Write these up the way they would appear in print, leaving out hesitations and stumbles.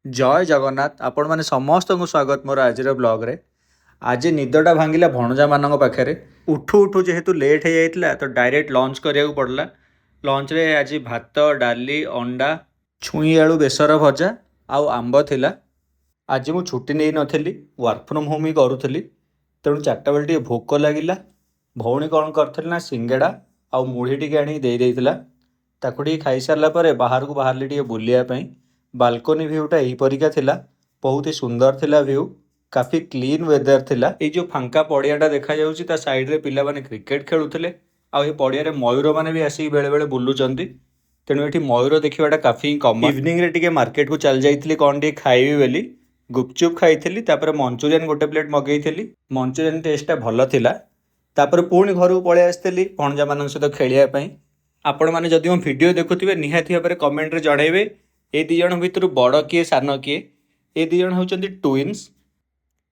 ଜୟ ଜଗନ୍ନାଥ ଆପଣମାନେ ସମସ୍ତଙ୍କୁ ସ୍ୱାଗତ ମୋର ଆଜିର ବ୍ଲଗ୍ରେ। ଆଜି ନିଦଟା ଭାଙ୍ଗିଲା ଭଣଜାମାନଙ୍କ ପାଖରେ। ଉଠୁ ଉଠୁ ଯେହେତୁ ଲେଟ୍ ହେଇଯାଇଥିଲା ତ ଡାଇରେକ୍ଟ ଲଞ୍ଚ କରିବାକୁ ପଡ଼ିଲା। ଲଞ୍ଚରେ ଆଜି ଭାତ ଡାଲି ଅଣ୍ଡା ଛୁଇଁ ଆଳୁ ବେସର ଭଜା ଆଉ ଆମ୍ବ ଥିଲା। ଆଜି ମୁଁ ଛୁଟି ନେଇନଥିଲି, ୱାର୍କ ଫ୍ରମ୍ ହୋମ୍ ହିଁ କରୁଥିଲି। ତେଣୁ ଚାରିଟା ବେଳେ ଟିକେ ଭୋକ ଲାଗିଲା। ଭଉଣୀ କ'ଣ କରିଥିଲେ ନା ସିଙ୍ଗେଡ଼ା ଆଉ ମୁଢ଼ି ଟିକେ ଆଣିକି ଦେଇଥିଲା। ତାକୁ ଟିକେ ଖାଇସାରିଲା ପରେ ବାହାରକୁ ବାହାରିଲି ଟିକେ ବୁଲିବା ପାଇଁ। ବାଲକୋନି ଭ୍ୟୁଟା ଏହିପରିକା ଥିଲା, ବହୁତ ହି ସୁନ୍ଦର ଥିଲା ଭ୍ୟୁ। କାଫି କ୍ଲିନ୍ ୱେଦର ଥିଲା। ଏଇ ଯେଉଁ ଫାଙ୍କା ପଡ଼ିଆଟା ଦେଖାଯାଉଛି ତା ସାଇଡ଼ରେ ପିଲାମାନେ କ୍ରିକେଟ୍ ଖେଳୁଥିଲେ। ଆଉ ଏ ପଡ଼ିଆରେ ମୟୂରମାନେ ବି ଆସିକି ବେଳେବେଳେ ବୁଲୁଛନ୍ତି। ତେଣୁ ଏଠି ମୟୂର ଦେଖିବାଟା କାଫି ହିଁ କମନ୍। ଇଭିନିଂରେ ଟିକେ ମାର୍କେଟକୁ ଚାଲି ଯାଇଥିଲି କ'ଣ ଟିକେ ଖାଇବି ବୋଲି। ଗୁପଚୁପ୍ ଖାଇଥିଲି, ତାପରେ ମଞ୍ଚୁରିଆନ୍ ଗୋଟେ ପ୍ଲେଟ୍ ମଗେଇଥିଲି। ମଞ୍ଚୁରିଆନ୍ ଟେଷ୍ଟଟା ଭଲ ଥିଲା। ତାପରେ ପୁଣି ଘରକୁ ପଳେଇ ଆସିଥିଲି ଭଣଜାମାନଙ୍କ ସହିତ ଖେଳିବା ପାଇଁ। ଆପଣମାନେ ଯଦି ମୋ ଭିଡ଼ିଓ ଦେଖୁଥିବେ ନିହାତି ଭାବରେ କମେଣ୍ଟରେ ଜଣାଇବେ ଏ ଦୁଇ ଜଣ ଭିତରୁ ବଡ଼ କିଏ ସାନ କିଏ। ଏ ଦୁଇ ଜଣ ହେଉଛନ୍ତି ଟୁଇନ୍ସ।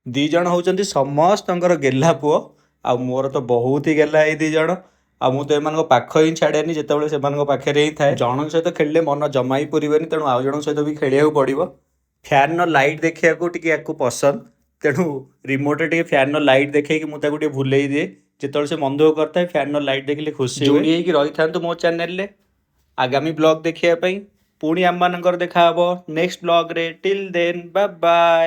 ଦୁଇ ଜଣ ହେଉଛନ୍ତି ସମସ୍ତଙ୍କର ଗେହ୍ଲା ପୁଅ। ଆଉ ମୋର ତ ବହୁତ ହି ଗେହ୍ଲା ଏଇ ଦୁଇ ଜଣ। ଆଉ ମୁଁ ତ ଏମାନଙ୍କ ପାଖ ହିଁ ଛାଡ଼େନି, ଯେତେବେଳେ ସେମାନଙ୍କ ପାଖରେ ହିଁ ଥାଏ। ଜଣଙ୍କ ସହିତ ଖେଳିଲେ ମନ ଜମା ହିଁ ପୁରିବନି, ତେଣୁ ଆଉ ଜଣଙ୍କ ସହିତ ବି ଖେଳିବାକୁ ପଡ଼ିବ। ଫ୍ୟାନ୍ର ଲାଇଟ୍ ଦେଖିବାକୁ ଟିକେ ୟାକୁ ପସନ୍ଦ, ତେଣୁ ରିମୋଟ୍ରେ ଟିକେ ଫ୍ୟାନ୍ର ଲାଇଟ୍ ଦେଖେଇକି ମୁଁ ତାକୁ ଟିକେ ଭୁଲେଇ ଦିଏ। ଯେତେବେଳେ ସେ ମନ ଦୁଃଖ କରିଥାଏ ଫ୍ୟାନ୍ର ଲାଇଟ୍ ଦେଖିଲେ ଖୁସି ହୁଏ। ଯୋଡ଼ି ହେଇକି ରହିଥାନ୍ତୁ ମୋ ଚ୍ୟାନେଲରେ ଆଗାମୀ ବ୍ଲଗ୍ ଦେଖିବା ପାଇଁ। ପୁଣି ଆମମାନଙ୍କର ଦେଖାହବ ନେକ୍ସଟ ବ୍ଲଗ୍ରେ। Till then bye bye.